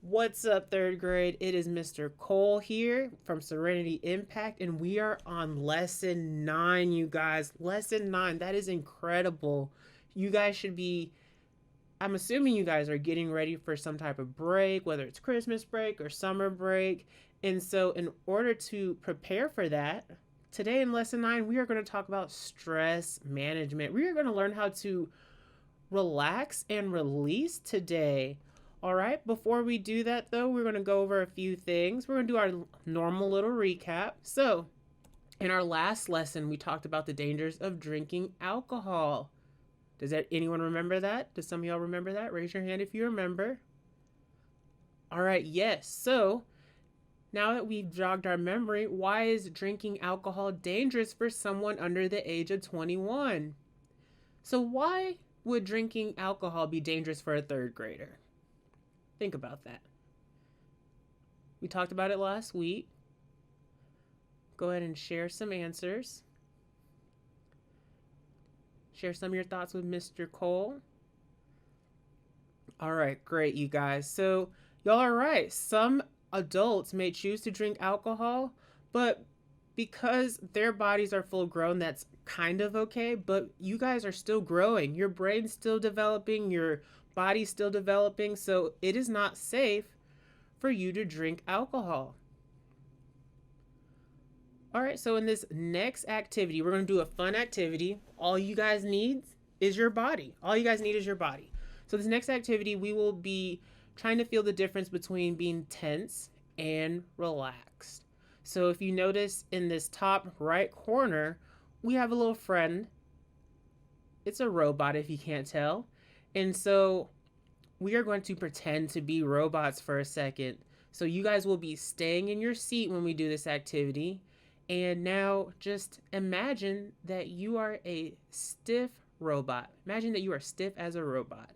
What's up, third grade? It is Mr. Cole here from Serenity Impact, and we are on lesson 9, you guys. Lesson 9, that is incredible. You guys should be, I'm assuming you guys are getting ready for some type of break, whether it's Christmas break or summer break. And so, in order to prepare for that, today in lesson 9, we are going to talk about stress management. We are going to learn how to relax and release today. All right, before we do that though, we're going to go over a few things. We're going to do our normal little recap. So, in our last lesson, we talked about the dangers of drinking alcohol. Anyone remember that? Does some of y'all remember that? Raise your hand if you remember. All right, yes. So, now that we've jogged our memory, why is drinking alcohol dangerous for someone under the age of 21? So, why would drinking alcohol be dangerous for a third grader? Think about that. We talked about it last week. Go ahead and share some answers. Share some of your thoughts with Mr. Cole. All right, great, you guys. So, y'all are right. Some adults may choose to drink alcohol, but because their bodies are full grown, that's kind of okay. But you guys are still growing. Your brain's still developing, your body's still developing. So, it is not safe for you to drink alcohol. All right, so in this next activity, we're going to do a fun activity. All you guys need is your body. All you guys need is your body. So this next activity, we will be trying to feel the difference between being tense and relaxed. So if you notice in this top right corner, we have a little friend. It's a robot if you can't tell. And so we are going to pretend to be robots for a second. So you guys will be staying in your seat when we do this activity. And now just imagine that you are a stiff robot. Imagine that you are stiff as a robot.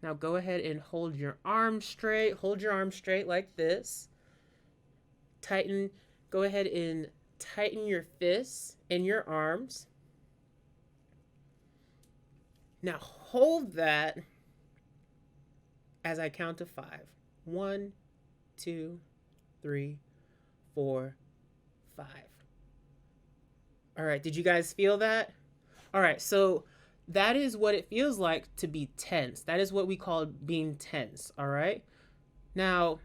Now go ahead and hold your arms straight. Hold your arms straight like this. Go ahead and tighten your fists and your arms. Now hold that as I count to 5. 1, 2, 3, 4, 5. All right, did you guys feel that? All right, so that is what it feels like to be tense. That is what we call being tense, all right? Now,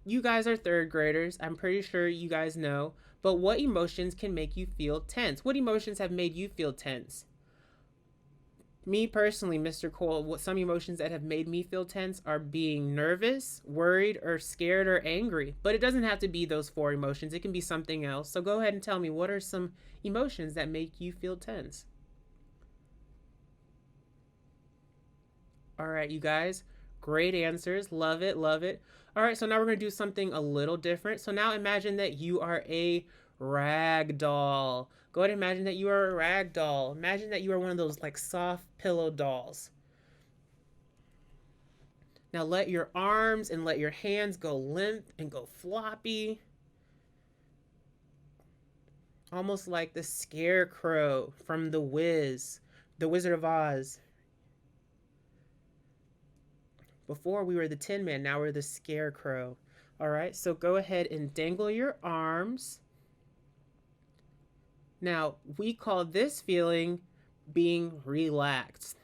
you guys are third graders. I'm pretty sure you guys know, but what emotions can make you feel tense? What emotions have made you feel tense? Me personally, Mr. Cole, what some emotions that have made me feel tense are being nervous, worried, or scared or angry. But it doesn't have to be those 4 emotions. It can be something else. So go ahead and tell me, what are some emotions that make you feel tense? All right, you guys, great answers. Love it, love it. All right, so now we're going to do something a little different. So now imagine that you are a rag doll. Go ahead and imagine that you are a rag doll. Imagine that you are one of those like soft pillow dolls. Now let your arms and let your hands go limp and go floppy. Almost like the scarecrow from The Wizard of Oz. Before we were the Tin Man, now we're the scarecrow. All right, so go ahead and dangle your arms. Now, we call this feeling being relaxed.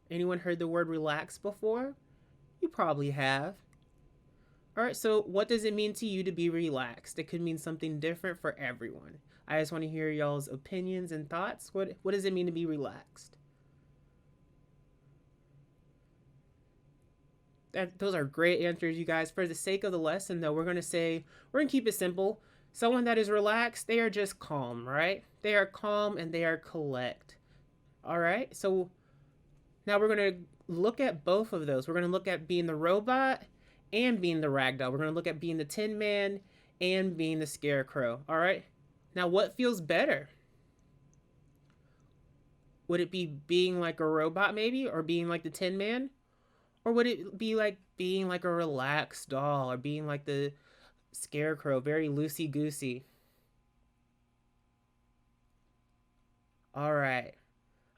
Anyone heard the word relax before? You probably have. All right, so what does it mean to you to be relaxed? It could mean something different for everyone. I just want to hear y'all's opinions and thoughts. What does it mean to be relaxed? Those are great answers, you guys. For the sake of the lesson, though, we're going to keep it simple. Someone that is relaxed, they are just calm, right? They are calm and they are collect. All right, so now we're going to look at both of those. We're going to look at being the robot and being the ragdoll. We're going to look at being the Tin Man and being the scarecrow. All right, now what feels better? Would it be being like a robot maybe, or being like the Tin Man? Or would it be like being like a relaxed doll, or being like the scarecrow, very loosey goosey? All right,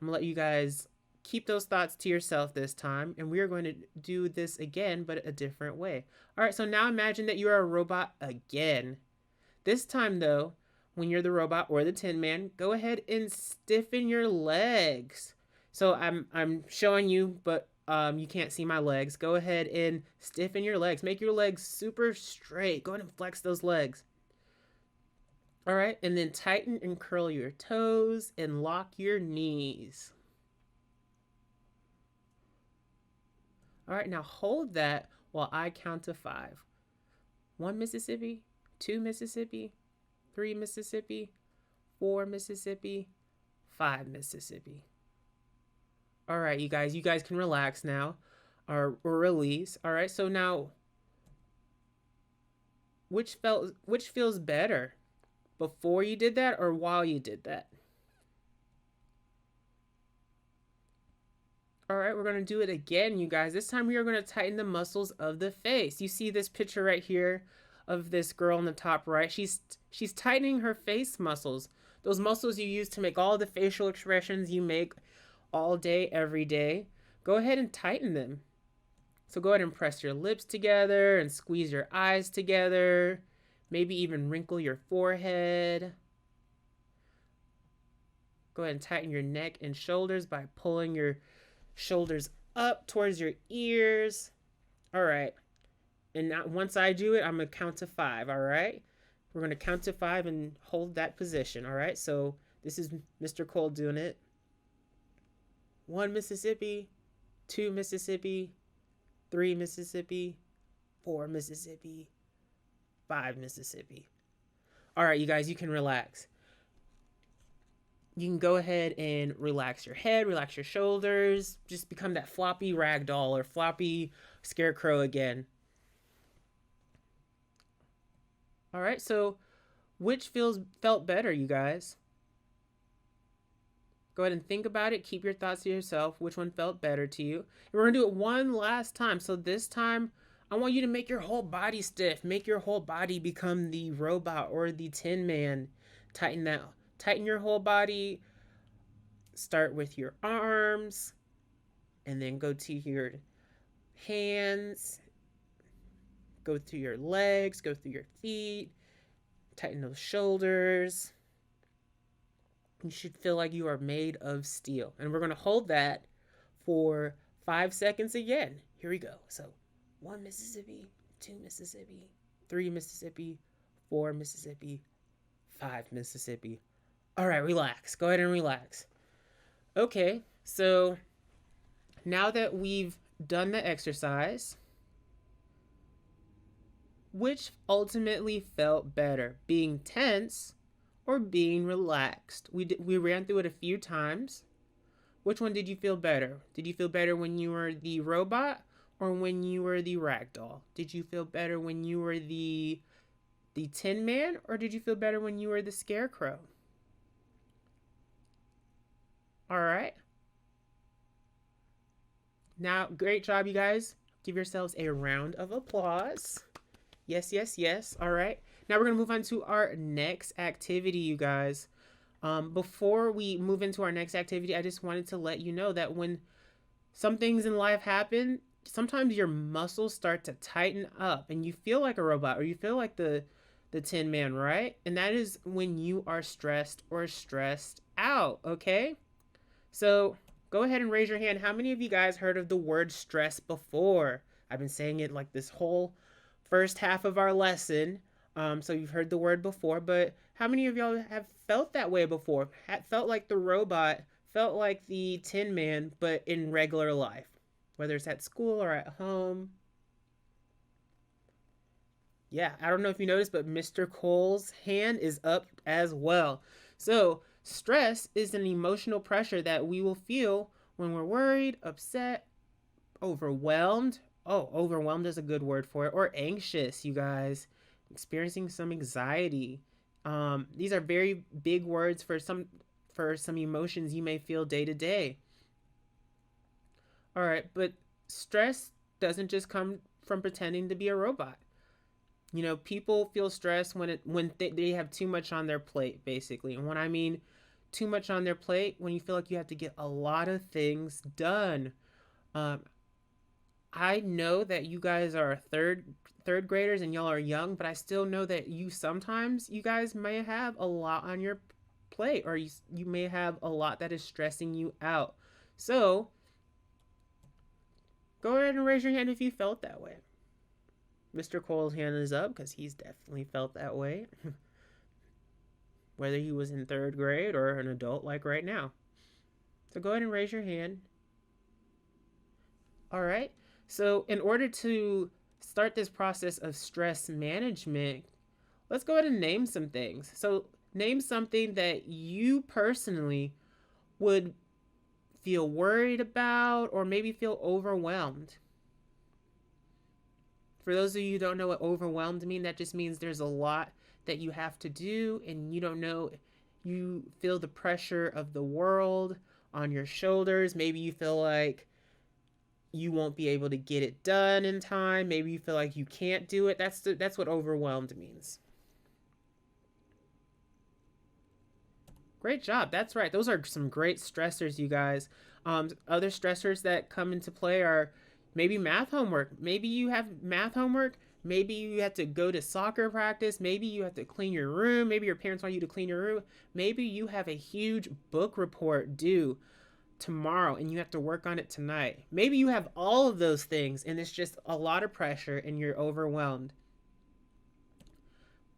I'm gonna let you guys keep those thoughts to yourself this time, and we are going to do this again, but a different way. All right, so now imagine that you are a robot again. This time, though, when you're the robot or the Tin Man, go ahead and stiffen your legs. So I'm showing you, but you can't see my legs. Go ahead and stiffen your legs. Make your legs super straight. Go ahead and flex those legs. All right, and then tighten and curl your toes and lock your knees. All right, now hold that while I count to 5. 1 Mississippi, 2 Mississippi, 3 Mississippi, 4 Mississippi, 5 Mississippi. All right, you guys can relax now or release. All right, so now which feels better? Before you did that or while you did that? All right, we're going to do it again, you guys. This time we are going to tighten the muscles of the face. You see this picture right here of this girl in the top right. She's tightening her face muscles. Those muscles you use to make all the facial expressions you make all day, every day. Go ahead and tighten them. So go ahead and press your lips together and squeeze your eyes together. Maybe even wrinkle your forehead. Go ahead and tighten your neck and shoulders by pulling your shoulders up towards your ears. All right. And now once I do it, I'm going to count to 5, all right? We're going to count to 5 and hold that position, all right? So this is Mr. Cole doing it. 1 Mississippi, 2 Mississippi, 3 Mississippi, 4 Mississippi, 5 Mississippi. All right, you guys, you can relax. You can go ahead and relax your head, relax your shoulders, just become that floppy rag doll or floppy scarecrow again. All right, so which felt better, you guys? Go ahead and think about it. Keep your thoughts to yourself. Which one felt better to you? And we're going to do it one last time. So this time, I want you to make your whole body stiff. Make your whole body become the robot or the Tin Man. Tighten that. Tighten your whole body. Start with your arms. And then go to your hands. Go through your legs. Go through your feet. Tighten those shoulders. You should feel like you are made of steel. And we're going to hold that for 5 seconds again. Here we go. So 1 Mississippi, 2 Mississippi, 3 Mississippi, 4 Mississippi, 5 Mississippi. All right, relax. Go ahead and relax. Okay, so now that we've done the exercise, which ultimately felt better, being tense or being relaxed? We ran through it a few times. Which one did you feel better? Did you feel better when you were the robot or when you were the ragdoll? Did you feel better when you were the Tin Man or did you feel better when you were the scarecrow? All right. Now, great job, you guys. Give yourselves a round of applause. Yes, yes, yes. All right. Now we're going to move on to our next activity, you guys. Before we move into our next activity, I just wanted to let you know that when some things in life happen, sometimes your muscles start to tighten up and you feel like a robot or you feel like the Tin Man, right? And that is when you are stressed or stressed out, okay? So go ahead and raise your hand. How many of you guys heard of the word stress before? I've been saying it like this whole first half of our lesson. So you've heard the word before, but how many of y'all have felt that way before? Felt like the robot, felt like the Tin Man, but in regular life, whether it's at school or at home? Yeah, I don't know if you noticed, but Mr. Cole's hand is up as well. So stress is an emotional pressure that we will feel when we're worried, upset, overwhelmed. Oh, overwhelmed is a good word for it. Or anxious, you guys. Experiencing some anxiety. These are very big words for some emotions you may feel day to day. All right, but stress doesn't just come from pretending to be a robot. You know, people feel stress when they have too much on their plate, basically. And when I mean too much on their plate, when you feel like you have to get a lot of things done. Um, I know that you guys are third graders and y'all are young, but I still know that you guys may have a lot on your plate, or you may have a lot that is stressing you out. So go ahead and raise your hand if you felt that way. Mr. Cole's hand is up because he's definitely felt that way, whether he was in third grade or an adult like right now. So go ahead and raise your hand. All right. So in order to start this process of stress management, let's go ahead and name some things. So name something that you personally would feel worried about or maybe feel overwhelmed. For those of you who don't know what overwhelmed means, that just means there's a lot that you have to do and you don't know, you feel the pressure of the world on your shoulders. Maybe you feel like you won't be able to get it done in time. Maybe you feel like you can't do it. That's what overwhelmed means. Great job. That's right. Those are some great stressors, you guys. Other stressors that come into play are maybe math homework. Maybe you have math homework. Maybe you have to go to soccer practice. Maybe you have to clean your room. Maybe your parents want you to clean your room. Maybe you have a huge book report due tomorrow and you have to work on it tonight. Maybe you have all of those things and it's just a lot of pressure and you're overwhelmed.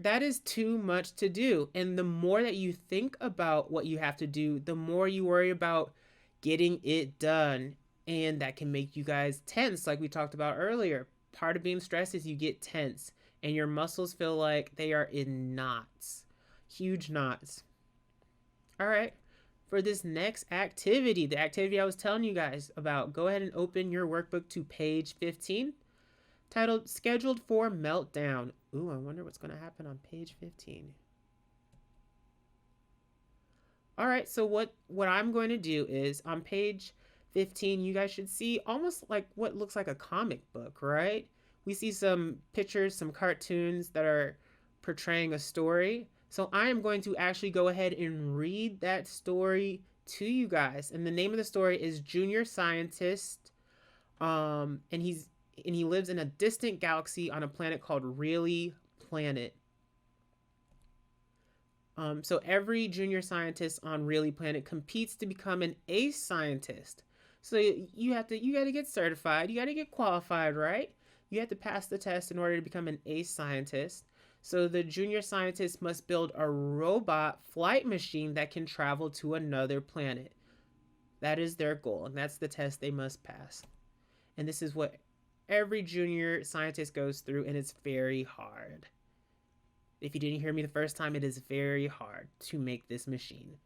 That is too much to do. And the more that you think about what you have to do, the more you worry about getting it done. And that can make you guys tense, like we talked about earlier. Part of being stressed is you get tense and your muscles feel like they are in knots, huge knots. All right. For this next activity, the activity I was telling you guys about, go ahead and open your workbook to page 15, titled Scheduled for Meltdown. Ooh, I wonder what's going to happen on page 15. All right, so what I'm going to do is on page 15, you guys should see almost like what looks like a comic book, right? We see some pictures, some cartoons that are portraying a story. So I am going to actually go ahead and read that story to you guys. And the name of the story is Junior Scientist. And he lives in a distant galaxy on a planet called Really Planet. So every junior scientist on Really Planet competes to become an ace scientist. So you got to get certified. You got to get qualified, right? You have to pass the test in order to become an ace scientist. So the junior scientists must build a robot flight machine that can travel to another planet. That is their goal, and that's the test they must pass. And this is what every junior scientist goes through, and it's very hard. If you didn't hear me the first time, it is very hard to make this machine.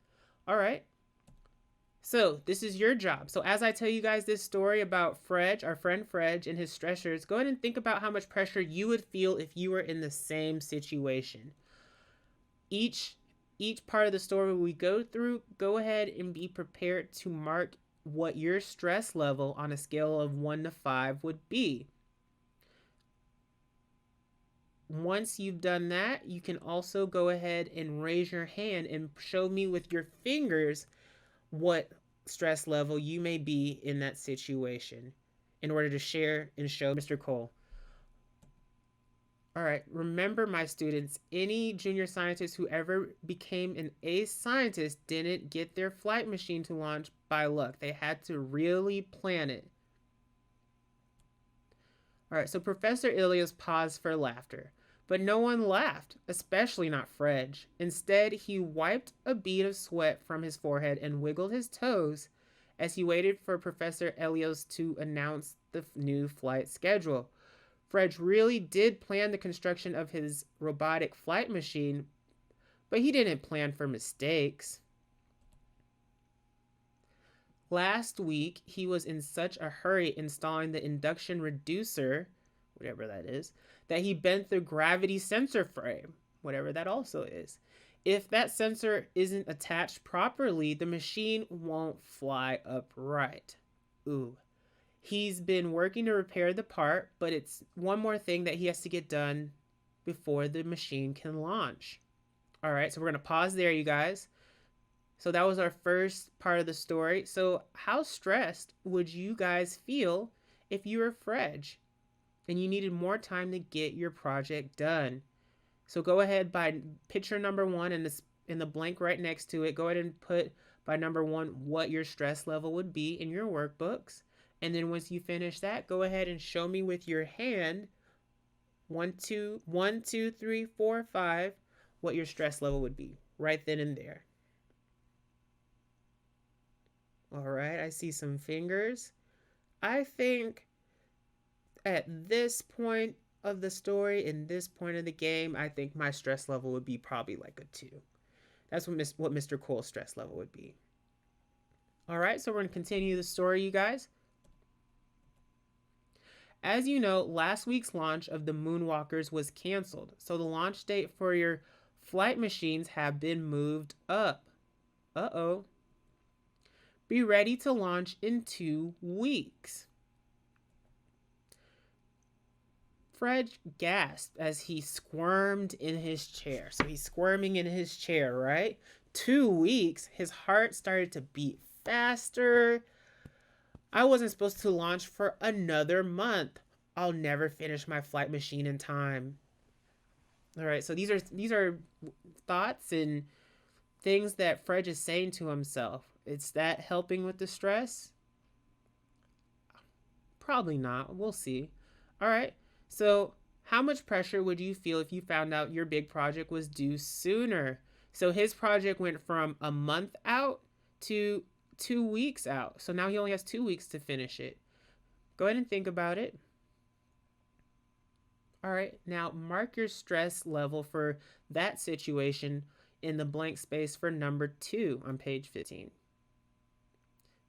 All right. So this is your job. So as I tell you guys this story about Fred, our friend Fred, and his stressors, go ahead and think about how much pressure you would feel if you were in the same situation. Each part of the story we go through, go ahead and be prepared to mark what your stress level on a scale of 1 to 5 would be. Once you've done that, you can also go ahead and raise your hand and show me with your fingers what stress level you may be in that situation in order to share and show Mr. Cole. All right, remember my students, any junior scientist who ever became an ace scientist didn't get their flight machine to launch by luck. They had to really plan it. All right, so Professor Ilias paused for laughter. But no one laughed, especially not Fred. Instead, he wiped a bead of sweat from his forehead and wiggled his toes as he waited for Professor Elios to announce the new flight schedule. Fred really did plan the construction of his robotic flight machine, but he didn't plan for mistakes. Last week, he was in such a hurry installing the induction reducer, whatever that is, that he bent the gravity sensor frame, whatever that also is. If that sensor isn't attached properly, the machine won't fly upright. Ooh. He's been working to repair the part, but it's one more thing that he has to get done before the machine can launch. All right, so we're going to pause there, you guys. So that was our first part of the story. So how stressed would you guys feel if you were Fredge and you needed more time to get your project done? So go ahead by picture number one and in the blank right next to it, go ahead and put by number one what your stress level would be in your workbooks. And then once you finish that, go ahead and show me with your hand 1, 2, 3, 4, 5 what your stress level would be right then and there. All right, I see some fingers. I think at this point of the story, in this point of the game, I think my stress level would be probably like a 2. That's what Mr. Cole's stress level would be. All right, so we're going to continue the story, you guys. As you know, last week's launch of the Moonwalkers was canceled, so the launch date for your flight machines have been moved up. Uh-oh. Be ready to launch in 2 weeks. Fred gasped as he squirmed in his chair. So he's squirming in his chair, right? 2 weeks. His heart started to beat faster. I wasn't supposed to launch for another month. I'll never finish my flight machine in time. All right, so these are thoughts and things that Fred is saying to himself. Is that helping with the stress? Probably not. We'll see. All right. So how much pressure would you feel if you found out your big project was due sooner? So his project went from a month out to 2 weeks out. So now he only has 2 weeks to finish it. Go ahead and think about it. All right, now mark your stress level for that situation in the blank space for number 2 on page 15.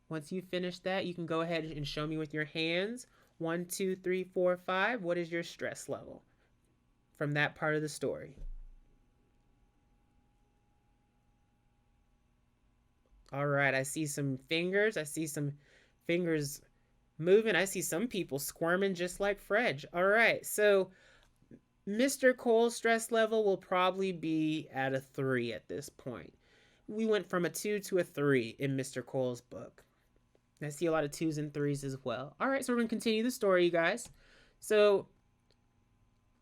Once you finish that, you can go ahead and show me with your hands. 1, 2, 3, 4, 5. What is your stress level from that part of the story? All right, I see some fingers. I see some fingers moving. I see some people squirming just like Fred. All right, so Mr. Cole's stress level will probably be at a 3 at this point. We went from a 2 to a 3 in Mr. Cole's book. I see a lot of 2s and 3s as well. All right, so we're going to continue the story, you guys. So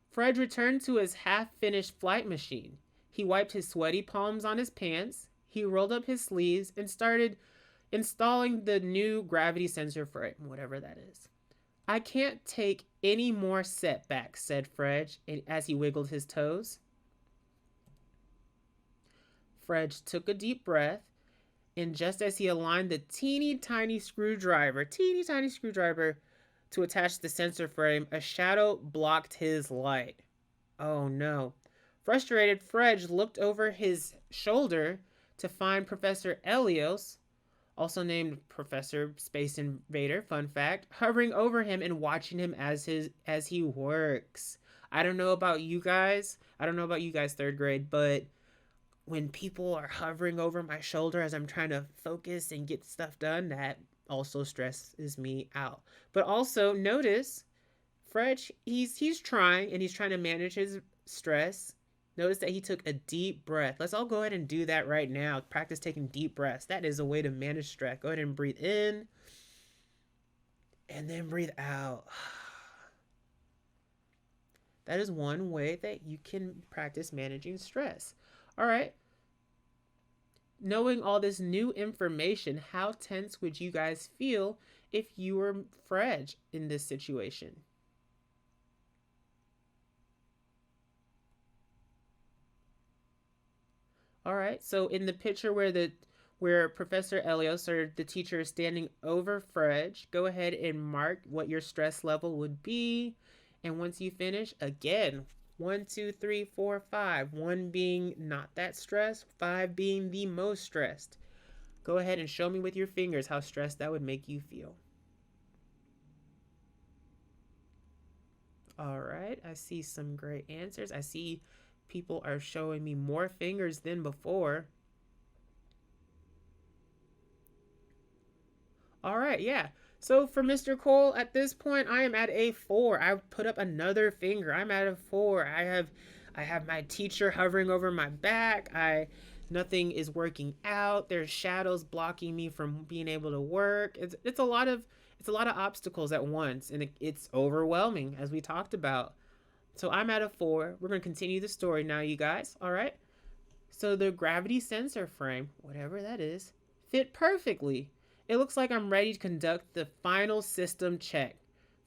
Fred returned to his half-finished flight machine. He wiped his sweaty palms on his pants. He rolled up his sleeves and started installing the new gravity sensor frame, whatever that is. I can't take any more setbacks, said Fred as he wiggled his toes. Fred took a deep breath, and just as he aligned the teeny tiny screwdriver to attach the sensor frame, a shadow blocked his light. Oh no. Frustrated, Fred looked over his shoulder to find Professor Elios, also named Professor Space Invader, fun fact, hovering over him and watching him as he works. I don't know about you guys, 3rd grade, but when people are hovering over my shoulder as I'm trying to focus and get stuff done, that also stresses me out. But also notice, Fred, he's trying to manage his stress. Notice that he took a deep breath. Let's all go ahead and do that right now. Practice taking deep breaths. That is a way to manage stress. Go ahead and breathe in and then breathe out. That is one way that you can practice managing stress. All right. Knowing all this new information, how tense would you guys feel if you were Fred in this situation? All right, so in the picture where Professor Elios or the teacher is standing over Fred, go ahead and mark what your stress level would be. And once you finish, again, 1, 2, 3, 4, 5. 1 being not that stressed, 5 being the most stressed. Go ahead and show me with your fingers how stressed that would make you feel. All right, I see some great answers. I see people are showing me more fingers than before. All right, yeah. So for Mr. Cole, at this point, I am at a 4. I put up another finger. I'm at a 4. I have my teacher hovering over my back. Nothing is working out. There's shadows blocking me from being able to work. It's a lot of obstacles at once, and it's overwhelming, as we talked about. So I'm at a 4. We're going to continue the story now, you guys. All right. So the gravity sensor frame, whatever that is, fit perfectly. It looks like I'm ready to conduct the final system check,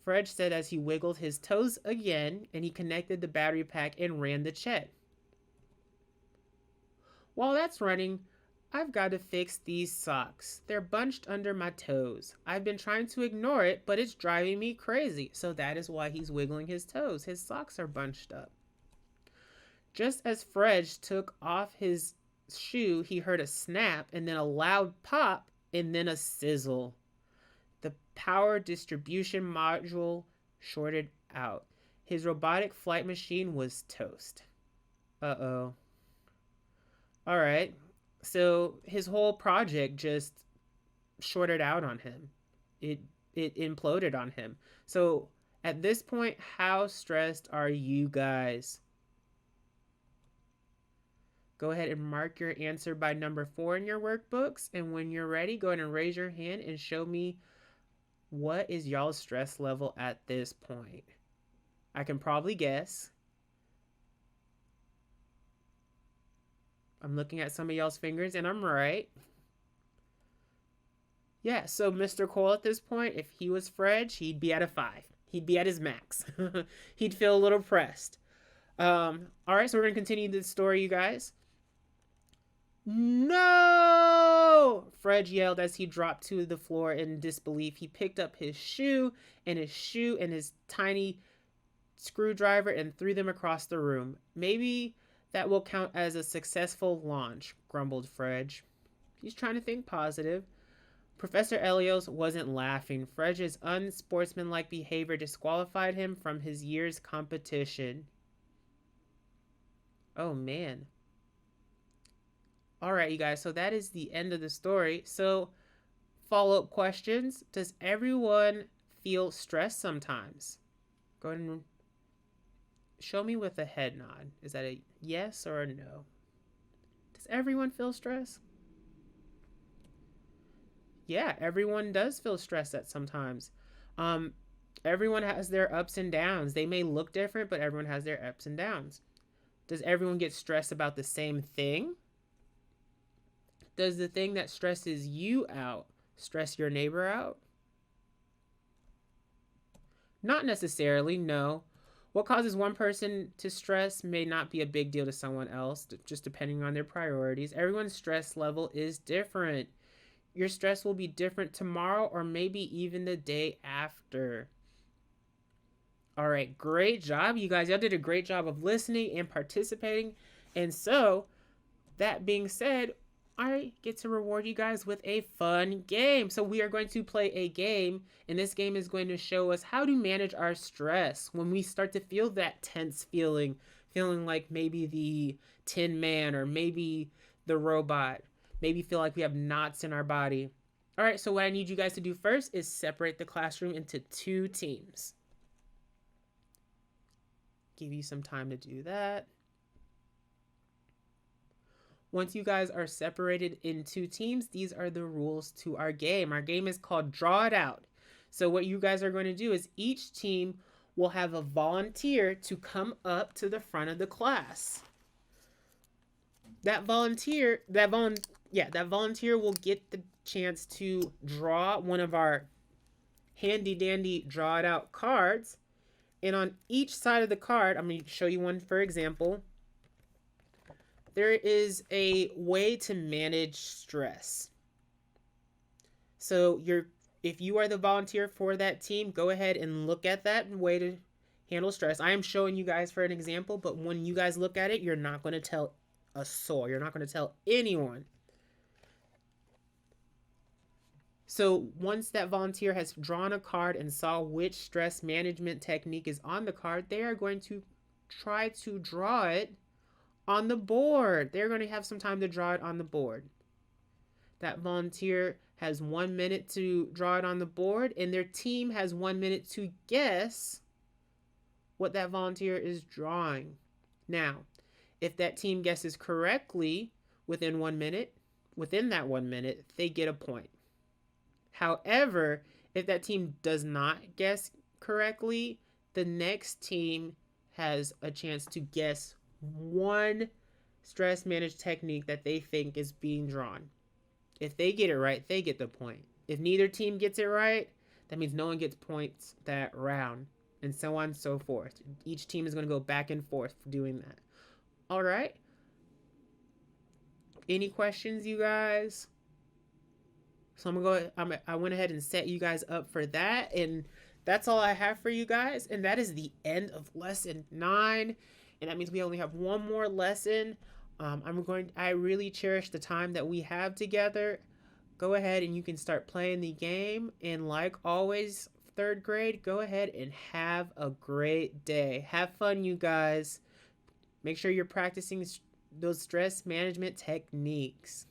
Fred said as he wiggled his toes again and he connected the battery pack and ran the check. While that's running, I've got to fix these socks. They're bunched under my toes. I've been trying to ignore it, but it's driving me crazy. So that is why he's wiggling his toes. His socks are bunched up. Just as Fred took off his shoe, he heard a snap and then a loud pop and then a sizzle. The power distribution module shorted out. His robotic flight machine was toast. Uh-oh. All right. So his whole project just shorted out on him. It imploded on him. So at this point, how stressed are you guys? Go ahead and mark your answer by number 4 in your workbooks. And when you're ready, go ahead and raise your hand and show me what is y'all's stress level at this point. I can probably guess. I'm looking at some of y'all's fingers and I'm right. Yeah, so Mr. Cole at this point, if he was Fred, he'd be at a 5. He'd be at his max. He'd feel a little pressed. All right, so we're going to continue this story, you guys. No! Fred yelled as he dropped to the floor in disbelief. He picked up his shoe and his tiny screwdriver and threw them across the room. Maybe that will count as a successful launch, grumbled Fred. He's trying to think positive. Professor Elios wasn't laughing. Fred's unsportsmanlike behavior disqualified him from his year's competition. Oh, man. All right, you guys, so that is the end of the story. So, follow-up questions. Does everyone feel stressed sometimes? Go ahead and show me with a head nod. Is that a yes or a no? Does everyone feel stress? Yeah, everyone does feel stressed at sometimes. Everyone has their ups and downs. They may look different, but everyone has their ups and downs. Does everyone get stressed about the same thing? Does the thing that stresses you out stress your neighbor out? Not necessarily, no. What causes one person to stress may not be a big deal to someone else, just depending on their priorities. Everyone's stress level is different. Your stress will be different tomorrow or maybe even the day after. All right, great job, you guys. Y'all did a great job of listening and participating. And so, that being said, I get to reward you guys with a fun game. So we are going to play a game, and this game is going to show us how to manage our stress when we start to feel that tense feeling like maybe the Tin Man or maybe the robot, maybe feel like we have knots in our body. All right, so what I need you guys to do first is separate the classroom into 2 teams. Give you some time to do that. Once you guys are separated in 2 teams, these are the rules to our game. Our game is called Draw It Out. So what you guys are going to do is each team will have a volunteer to come up to the front of the class. That volunteer will get the chance to draw one of our handy dandy Draw It Out cards. And on each side of the card, I'm going to show you one for example. There is a way to manage stress. So if you are the volunteer for that team, go ahead and look at that way to handle stress. I am showing you guys for an example, but when you guys look at it, you're not going to tell a soul. You're not going to tell anyone. So once that volunteer has drawn a card and saw which stress management technique is on the card, they are going to try to draw it on the board. They're going to have some time to draw it on the board. That volunteer has 1 minute to draw it on the board, and their team has 1 minute to guess what that volunteer is drawing. Now, if that team guesses correctly within 1 minute, within that 1 minute, they get a point. However, if that team does not guess correctly, the next team has a chance to guess one stress managed technique that they think is being drawn. If they get it right, they get the point. If neither team gets it right, that means no one gets points that round, and so on and so forth. Each team is going to go back and forth for doing that. All right. Any questions, you guys? So I went ahead and set you guys up for that, and that's all I have for you guys. And that is the end of lesson 9, and that means we only have one more lesson. I really cherish the time that we have together. Go ahead and you can start playing the game. And like always, 3rd grade, go ahead and have a great day. Have fun, you guys. Make sure you're practicing those stress management techniques.